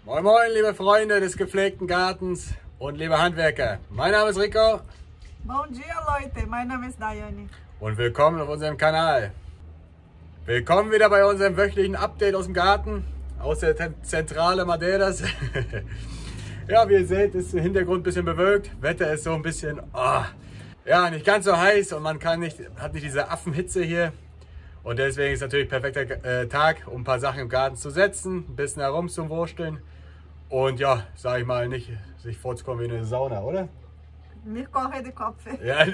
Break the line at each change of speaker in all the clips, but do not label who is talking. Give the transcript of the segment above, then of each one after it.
Moin Moin, liebe Freunde des gepflegten Gartens und liebe Handwerker. Mein Name ist Rico.
Bom dia, Leute. Mein Name ist Daiane.
Und willkommen auf unserem Kanal. Willkommen wieder bei unserem wöchentlichen Update aus dem Garten, aus der Zentrale Madeiras. Ja, wie ihr seht, ist der Hintergrund ein bisschen bewölkt. Wetter ist so ein bisschen, ja, nicht ganz so heiß und man hat nicht diese Affenhitze hier. Und deswegen ist natürlich ein perfekter Tag, um ein paar Sachen im Garten zu setzen, ein bisschen herumzuwursteln. Und ja, sag ich mal, nicht sich vorzukommen wie eine Sauna, oder?
Nicht correr de Kopf.
Ja.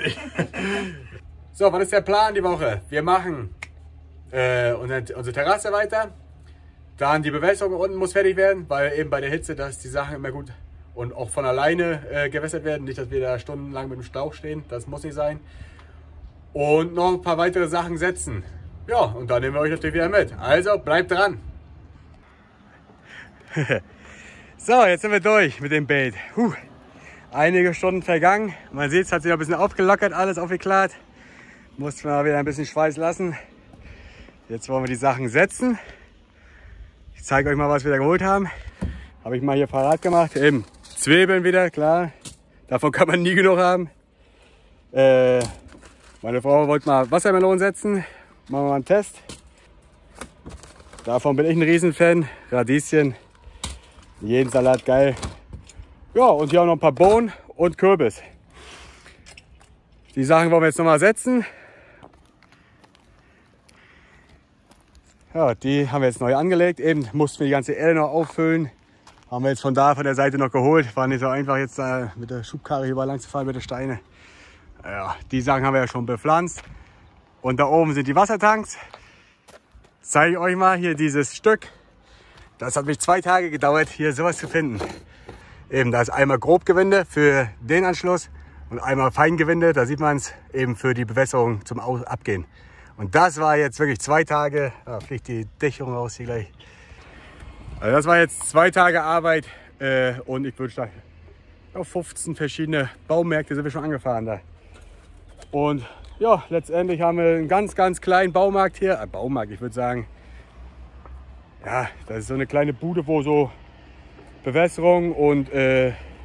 So, was ist der Plan die Woche? Wir machen unsere Terrasse weiter. Dann die Bewässerung unten muss fertig werden, weil eben bei der Hitze, dass die Sachen immer gut und auch von alleine gewässert werden. Nicht, dass wir da stundenlang mit dem Schlauch stehen, das muss nicht sein. Und noch ein paar weitere Sachen setzen. Ja, und dann nehmen wir euch natürlich wieder mit. Also bleibt dran. So, jetzt sind wir durch mit dem Beet. Einige Stunden vergangen. Man sieht, es hat sich ein bisschen aufgelockert, alles aufgeklärt. Mussten wir wieder ein bisschen Schweiß lassen. Jetzt wollen wir die Sachen setzen. Ich zeige euch mal, was wir da geholt haben. Habe ich mal hier parat gemacht. Eben Zwiebeln wieder, klar. Davon kann man nie genug haben. Meine Frau wollte mal Wassermelonen setzen. Machen wir mal einen Test. Davon bin ich ein Riesenfan. Radieschen. Jeden Salat geil. Ja, und hier auch noch ein paar Bohnen und Kürbis. Die Sachen wollen wir jetzt noch mal setzen. Ja, die haben wir jetzt neu angelegt. Eben mussten wir die ganze Erde noch auffüllen. Haben wir jetzt von der Seite noch geholt. War nicht so einfach jetzt da mit der Schubkarre hier lang zu fahren mit den Steinen. Ja, die Sachen haben wir ja schon bepflanzt. Und da oben sind die Wassertanks. Zeige ich euch mal hier dieses Stück. Das hat mich 2 Tage gedauert, hier sowas zu finden. Eben, da ist einmal Grobgewinde für den Anschluss und einmal Feingewinde. Da sieht man es eben für die Bewässerung zum Abgehen. Und das war jetzt wirklich 2 Tage. Da fliegt die Dächerung raus hier gleich. Also das war jetzt 2 Tage Arbeit und ich würde sagen, auf 15 verschiedene Baumärkte sind wir schon angefahren da. Und ja, letztendlich haben wir einen ganz, ganz kleinen Baumarkt hier. Baumarkt, ich würde sagen, ja, das ist so eine kleine Bude, wo so Bewässerung und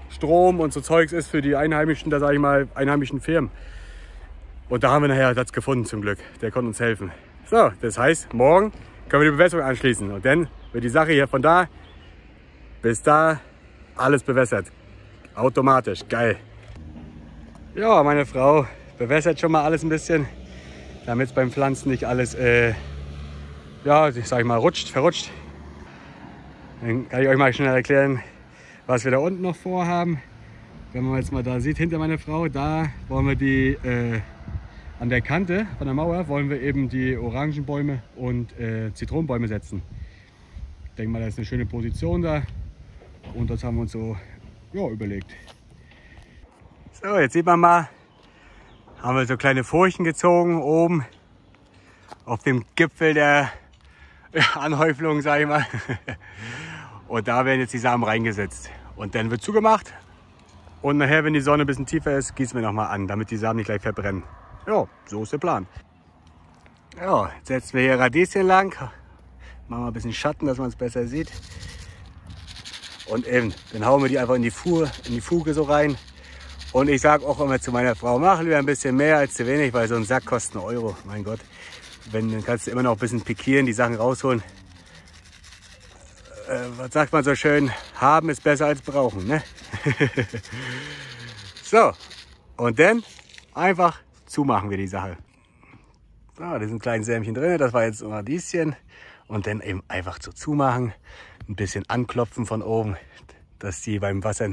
Strom und so Zeugs ist für die Einheimischen, da sage ich mal, einheimischen Firmen. Und da haben wir nachher das gefunden zum Glück. Der konnte uns helfen. So, das heißt, morgen können wir die Bewässerung anschließen. Und dann wird die Sache hier von da bis da alles bewässert. Automatisch, geil. Ja, meine Frau bewässert schon mal alles ein bisschen, damit es beim Pflanzen nicht alles, ja, ich sag mal, verrutscht. Dann kann ich euch mal schnell erklären, was wir da unten noch vorhaben. Wenn man jetzt mal da sieht, hinter meiner Frau, da wollen wir die, an der Kante von der Mauer, wollen wir eben die Orangenbäume und Zitronenbäume setzen. Ich denke mal, da ist eine schöne Position da und das haben wir uns so, ja, überlegt. So, jetzt sieht man mal, haben wir so kleine Furchen gezogen oben auf dem Gipfel der Anhäufung, sage ich mal. Und da werden jetzt die Samen reingesetzt. Und dann wird zugemacht. Und nachher, wenn die Sonne ein bisschen tiefer ist, gießen wir nochmal an, damit die Samen nicht gleich verbrennen. Ja, so ist der Plan. Ja, jetzt setzen wir hier Radieschen lang. Machen wir ein bisschen Schatten, dass man es besser sieht. Und eben, dann hauen wir die einfach in die Fuge so rein. Und ich sage auch immer zu meiner Frau, mach lieber ein bisschen mehr als zu wenig, weil so ein Sack kostet 1 Euro. Mein Gott, dann kannst du immer noch ein bisschen pikieren, die Sachen rausholen. Was sagt man so schön? Haben ist besser als brauchen, ne? So, und dann einfach zumachen wir die Sache. So, da sind kleine Sämchen drin, das war jetzt ein Radieschen. Und dann eben einfach so zumachen, ein bisschen anklopfen von oben, dass die beim Wasser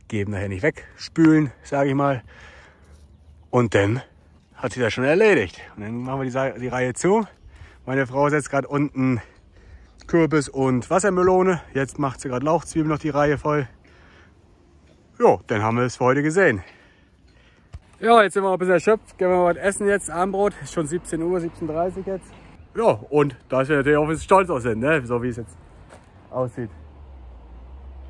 geben nachher nicht wegspülen, sage ich mal. Und dann hat sie das schon erledigt. Und dann machen wir die Reihe zu. Meine Frau setzt gerade unten Kürbis und Wassermelone. Jetzt macht sie gerade Lauchzwiebeln noch die Reihe voll. Jo, dann haben wir es für heute gesehen. Ja, jetzt sind wir auch ein bisschen erschöpft. Gehen wir mal was essen jetzt. Abendbrot. Ist schon 17 Uhr, 17:30 Uhr jetzt. Ja, und da wir natürlich auch ein bisschen stolz auf sind, ne? So wie es jetzt aussieht.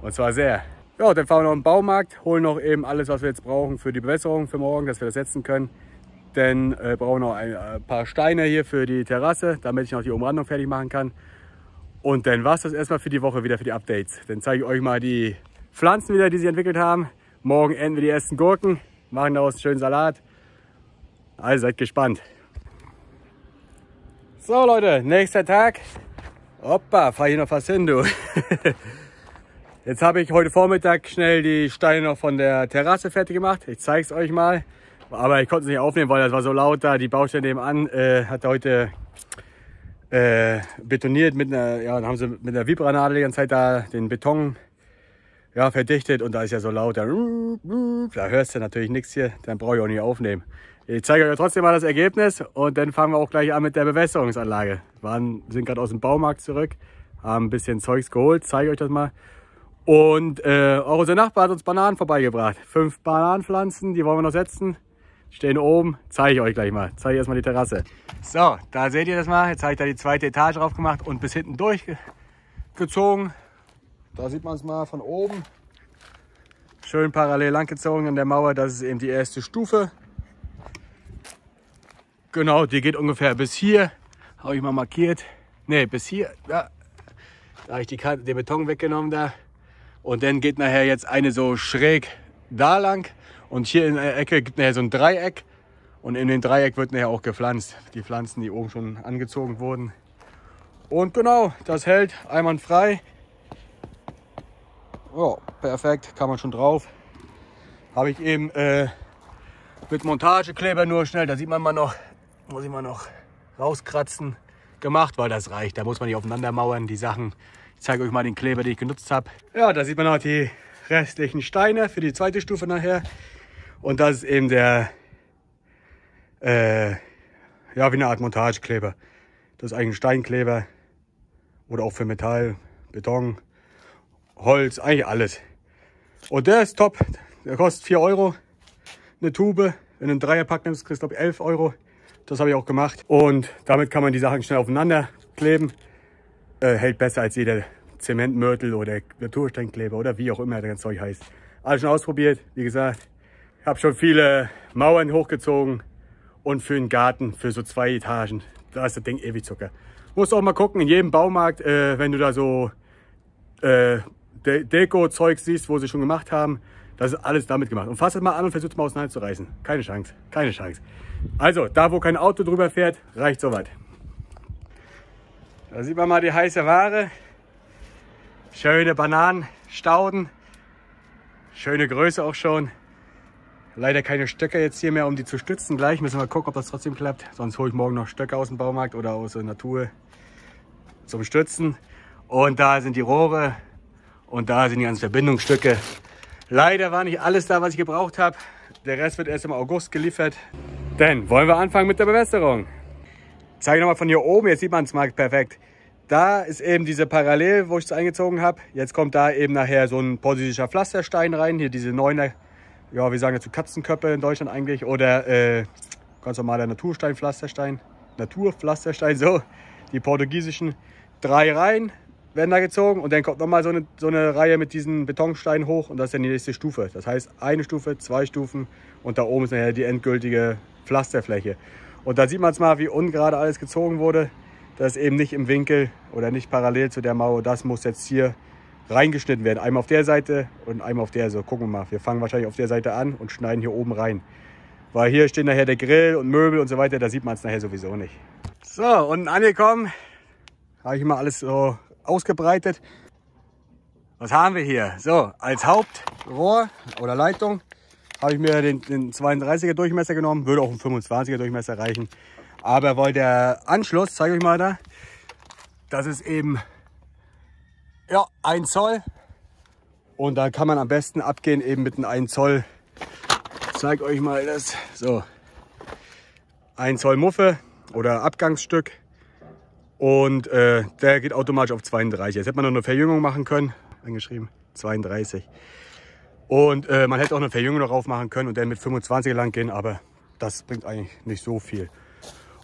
Und zwar sehr. Ja, dann fahren wir noch in den Baumarkt, holen noch eben alles, was wir jetzt brauchen für die Bewässerung für morgen, dass wir das setzen können. Dann brauchen wir noch ein paar Steine hier für die Terrasse, damit ich noch die Umrandung fertig machen kann. Und dann war es das erstmal für die Woche wieder für die Updates. Dann zeige ich euch mal die Pflanzen wieder, die sich entwickelt haben. Morgen ernten wir die ersten Gurken, machen daraus einen schönen Salat. Also seid gespannt. So Leute, nächster Tag. Hoppa, fahr hier noch fast hin, du. Jetzt habe ich heute Vormittag schnell die Steine noch von der Terrasse fertig gemacht. Ich zeige es euch mal. Aber ich konnte es nicht aufnehmen, weil das war so laut da. Die Baustelle nebenan hat heute betoniert mit einer, ja, dann haben sie mit einer Vibranadel die ganze Zeit da den Beton verdichtet und da ist ja so laut. Da hörst du natürlich nichts hier, dann brauche ich auch nicht aufnehmen. Ich zeige euch trotzdem mal das Ergebnis und dann fangen wir auch gleich an mit der Bewässerungsanlage. Sind gerade aus dem Baumarkt zurück, haben ein bisschen Zeugs geholt, zeige euch das mal. Und auch unser Nachbar hat uns Bananen vorbeigebracht. 5 Bananenpflanzen, die wollen wir noch setzen. Stehen oben, zeige ich euch gleich mal. Zeige ich erstmal die Terrasse. So, da seht ihr das mal. Jetzt habe ich da die zweite Etage drauf gemacht und bis hinten durchgezogen. Da sieht man es mal von oben. Schön parallel langgezogen an der Mauer. Das ist eben die erste Stufe. Genau, die geht ungefähr bis hier. Habe ich mal markiert. Ne, bis hier. Ja. Da habe ich den Beton weggenommen da. Und dann geht nachher jetzt eine so schräg da lang. Und hier in der Ecke gibt es nachher so ein Dreieck. Und in dem Dreieck wird nachher auch gepflanzt. Die Pflanzen, die oben schon angezogen wurden. Und genau, das hält einwandfrei. Ja, perfekt, kann man schon drauf. Habe ich eben mit Montagekleber nur schnell, da sieht man mal noch, muss ich mal noch rauskratzen, gemacht, weil das reicht. Da muss man nicht aufeinander mauern, die Sachen. Ich zeige euch mal den Kleber, den ich genutzt habe. Ja, da sieht man auch die restlichen Steine für die zweite Stufe nachher. Und das ist eben der, ja, wie eine Art Montagekleber. Das ist eigentlich ein Steinkleber oder auch für Metall, Beton, Holz, eigentlich alles. Und der ist top. Der kostet 4 Euro eine Tube. Wenn du einen Dreierpack nimmst, kriegst du 11 Euro. Das habe ich auch gemacht. Und damit kann man die Sachen schnell aufeinander kleben. Hält besser als jeder Zementmörtel oder Natursteinkleber oder wie auch immer das Zeug heißt. Alles schon ausprobiert. Wie gesagt, ich habe schon viele Mauern hochgezogen. Und für einen Garten, für so 2 Etagen, da ist das Ding ewig Zucker. Musst auch mal gucken, in jedem Baumarkt, wenn du da so Deko-Zeug siehst, wo sie schon gemacht haben, das ist alles damit gemacht. Und fass es mal an und versuch es mal auseinanderzureißen. Keine Chance, keine Chance. Also, da wo kein Auto drüber fährt, reicht soweit. Da sieht man mal die heiße Ware. Schöne Bananenstauden. Schöne Größe auch schon. Leider keine Stöcke jetzt hier mehr, um die zu stützen. Gleich müssen wir gucken, ob das trotzdem klappt. Sonst hole ich morgen noch Stöcke aus dem Baumarkt oder aus der Natur zum Stützen. Und da sind die Rohre und da sind die ganzen Verbindungsstücke. Leider war nicht alles da, was ich gebraucht habe. Der Rest wird erst im August geliefert. Dann wollen wir anfangen mit der Bewässerung. Ich zeige nochmal von hier oben, jetzt sieht man es mal perfekt. Da ist eben diese Parallel, wo ich es eingezogen habe. Jetzt kommt da eben nachher so ein portugiesischer Pflasterstein rein. Hier diese 9er, ja, wir sagen dazu Katzenköpfe in Deutschland eigentlich. Oder ganz normaler Natursteinpflasterstein. Naturpflasterstein, so. Die portugiesischen 3 Reihen werden da gezogen. Und dann kommt nochmal so eine Reihe mit diesen Betonsteinen hoch. Und das ist dann die nächste Stufe. Das heißt, eine Stufe, 2 Stufen. Und da oben ist nachher die endgültige Pflasterfläche. Und da sieht man es mal, wie ungerade alles gezogen wurde. Das ist eben nicht im Winkel oder nicht parallel zu der Mauer. Das muss jetzt hier reingeschnitten werden. Einmal auf der Seite und einmal auf der. So, gucken wir mal. Wir fangen wahrscheinlich auf der Seite an und schneiden hier oben rein. Weil hier steht nachher der Grill und Möbel und so weiter. Da sieht man es nachher sowieso nicht. So, unten angekommen. Habe ich mal alles so ausgebreitet. Was haben wir hier? So, als Hauptrohr oder Leitung habe ich mir den 32er Durchmesser genommen. Würde auch ein 25er Durchmesser reichen. Aber weil der Anschluss, zeige ich euch mal da, das ist eben ja, 1 Zoll. Und da kann man am besten abgehen eben mit einem 1 Zoll. Ich zeige euch mal das. So, 1 Zoll Muffe oder Abgangsstück. Und der geht automatisch auf 32. Jetzt hätte man noch eine Verjüngung machen können. Angeschrieben 32. Und man hätte auch eine Verjüngung noch drauf machen können und dann mit 25 lang gehen. Aber das bringt eigentlich nicht so viel.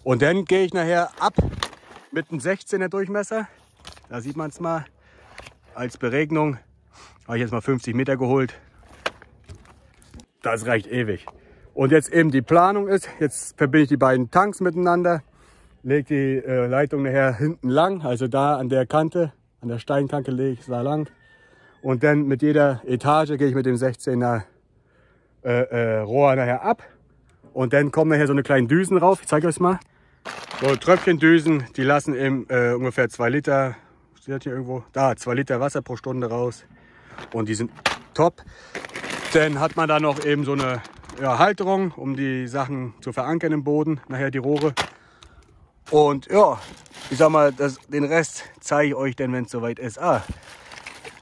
Und dann gehe ich nachher ab mit einem 16er Durchmesser. Da sieht man es mal. Als Beregnung habe ich jetzt mal 50 Meter geholt. Das reicht ewig. Und jetzt eben die Planung ist, jetzt verbinde ich die beiden Tanks miteinander. lege die Leitung nachher hinten lang, also da an der Kante, an der Steinkante lege ich es da lang. Und dann mit jeder Etage gehe ich mit dem 16er Rohr nachher ab. Und dann kommen nachher so eine kleinen Düsen rauf, ich zeige euch mal. So Tröpfchendüsen, die lassen eben ungefähr 2 Liter, steht hier irgendwo, da 2 Liter Wasser pro Stunde raus. Und die sind top. Dann hat man da noch eben so eine Halterung, um die Sachen zu verankern im Boden, nachher die Rohre. Und ja, ich sag mal, den Rest zeige ich euch dann, wenn es soweit ist.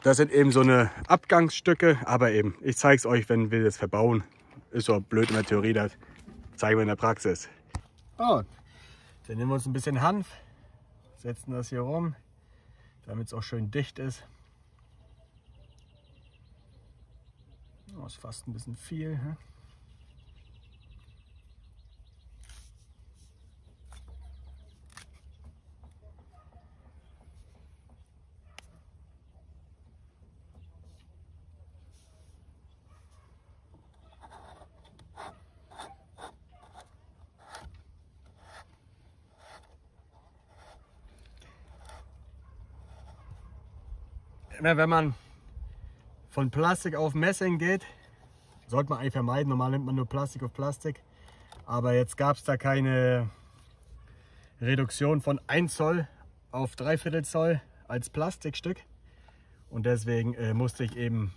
Das sind eben so eine Abgangsstücke, aber eben, ich zeige es euch, wenn wir das verbauen. Ist so blöd in der Theorie, das zeigen wir in der Praxis. Dann nehmen wir uns ein bisschen Hanf, setzen das hier rum, damit es auch schön dicht ist. Das ist fast ein bisschen viel. Hm? Wenn man von Plastik auf Messing geht, sollte man eigentlich vermeiden. Normal nimmt man nur Plastik auf Plastik. Aber jetzt gab es da keine Reduktion von 1 Zoll auf 3/4 Zoll als Plastikstück. Und deswegen musste ich eben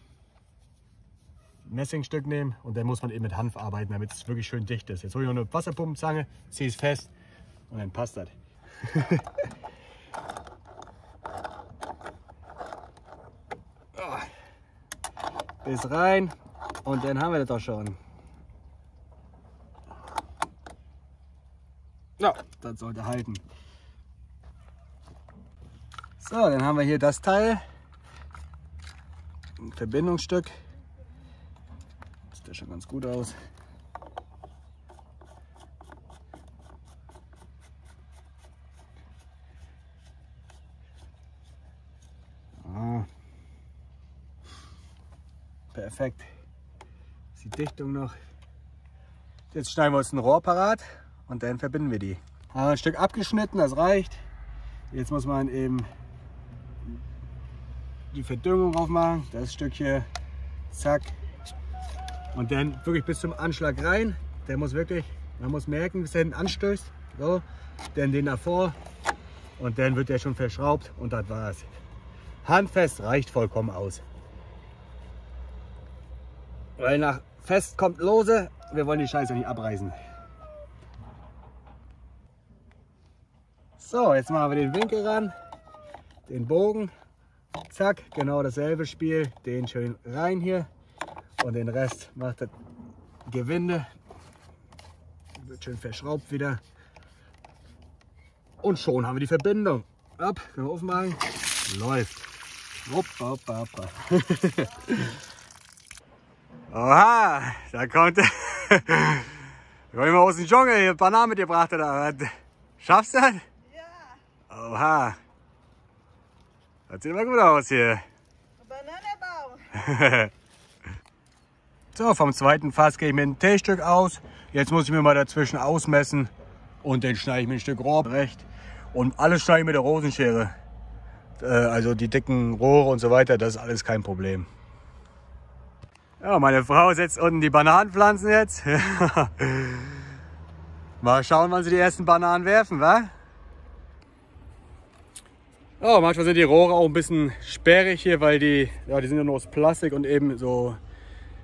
Messingstück nehmen und dann muss man eben mit Hanf arbeiten, damit es wirklich schön dicht ist. Jetzt hole ich noch eine Wasserpumpenzange, ziehe es fest und dann passt das. Bis rein und dann haben wir das doch schon. Ja, das sollte halten. So, dann haben wir hier das Teil. Ein Verbindungsstück. Sieht ja schon ganz gut aus. Perfekt. Die Dichtung noch. Jetzt schneiden wir uns ein Rohr parat und dann verbinden wir die. Haben wir ein Stück abgeschnitten, das reicht. Jetzt muss man eben die Verdüngung drauf machen. Das Stück hier, zack. Und dann wirklich bis zum Anschlag rein. Der muss wirklich, man muss merken, bis er hinten anstößt. So, dann den davor und dann wird der schon verschraubt und das war's. Handfest reicht vollkommen aus. Weil nach fest kommt lose, wir wollen die Scheiße nicht abreißen. So, jetzt machen wir den Winkel ran, den Bogen, zack, genau dasselbe Spiel, den schön rein hier und den Rest macht das Gewinde, wird schön verschraubt wieder und schon haben wir die Verbindung. Ab, können wir aufmachen, läuft. Hoppa, hoppa, hoppa. Oha, da kommt er. Ich mal aus dem Dschungel hier Bananen mitgebracht oder was? Schaffst du das? Ja. Oha. Das sieht immer gut aus hier. Bananenbaum. So, vom zweiten Fass gehe ich mir ein T-Stück aus. Jetzt muss ich mir mal dazwischen ausmessen und dann schneide ich mir ein Stück Rohr recht. Und alles schneide ich mit der Rosenschere. Also die dicken Rohre und so weiter, das ist alles kein Problem. Ja, meine Frau setzt unten die Bananenpflanzen jetzt. Mal schauen, wann sie die ersten Bananen werfen, wa? Oh, manchmal sind die Rohre auch ein bisschen sperrig hier, weil die sind ja nur aus Plastik und eben so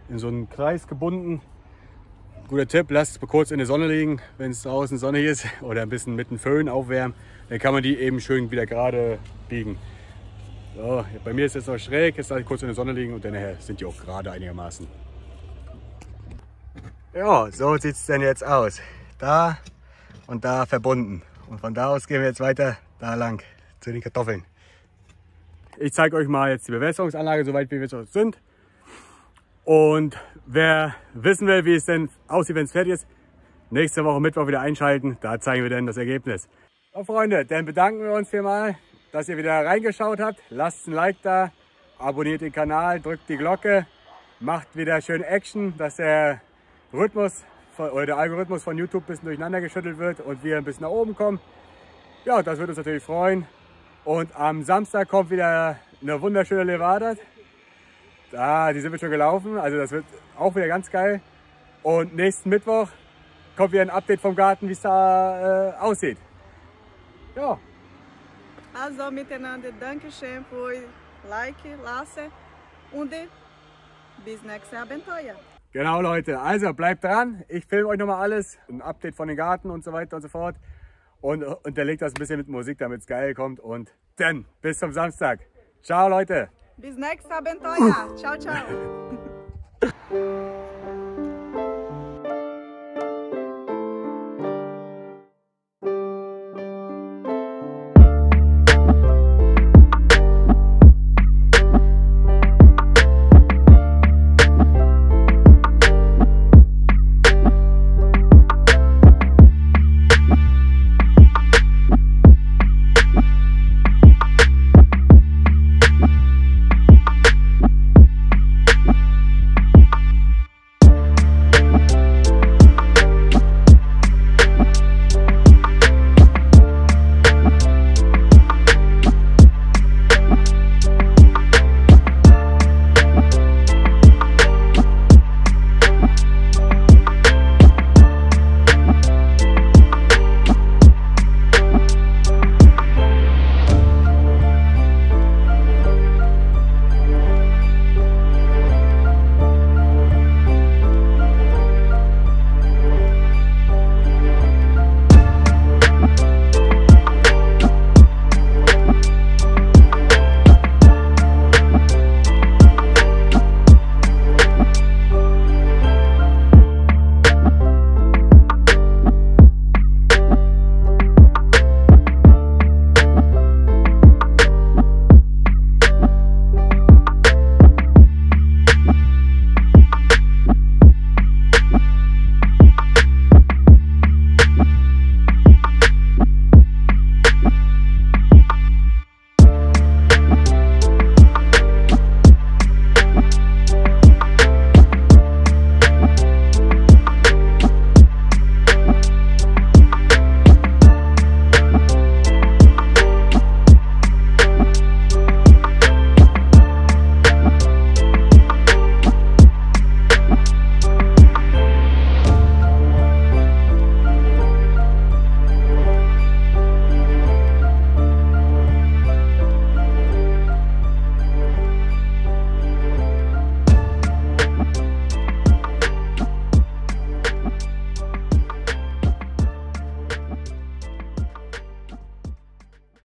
in so einen Kreis gebunden. Guter Tipp, lasst es kurz in der Sonne liegen, wenn es draußen sonnig ist, oder ein bisschen mit dem Föhn aufwärmen. Dann kann man die eben schön wieder gerade biegen. So, bei mir ist es noch schräg, jetzt lasse ich kurz in der Sonne liegen und dann sind die auch gerade einigermaßen. Ja, so sieht es denn jetzt aus. Da und da verbunden. Und von da aus gehen wir jetzt weiter da lang zu den Kartoffeln. Ich zeige euch mal jetzt die Bewässerungsanlage, soweit wie wir so sind. Und wer wissen will, wie es denn aussieht, wenn es fertig ist, nächste Woche Mittwoch wieder einschalten. Da zeigen wir dann das Ergebnis. So Freunde, dann bedanken wir uns vielmal, dass ihr wieder reingeschaut habt. Lasst ein Like da, abonniert den Kanal, drückt die Glocke, macht wieder schön Action, dass der Rhythmus oder der Algorithmus von YouTube ein bisschen durcheinander geschüttelt wird und wir ein bisschen nach oben kommen. Ja, das würde uns natürlich freuen. Und am Samstag kommt wieder eine wunderschöne Levada. Die sind wir schon gelaufen, also das wird auch wieder ganz geil. Und nächsten Mittwoch kommt wieder ein Update vom Garten, wie es da aussieht. Ja.
Also miteinander, Dankeschön für Like, Lasse und bis nächste Abenteuer.
Genau Leute, also bleibt dran. Ich filme euch nochmal alles, ein Update von den Garten und so weiter und so fort. Und unterlegt das ein bisschen mit Musik, damit es geil kommt. Und dann bis zum Samstag. Ciao Leute.
Bis nächste Abenteuer. Ciao, ciao.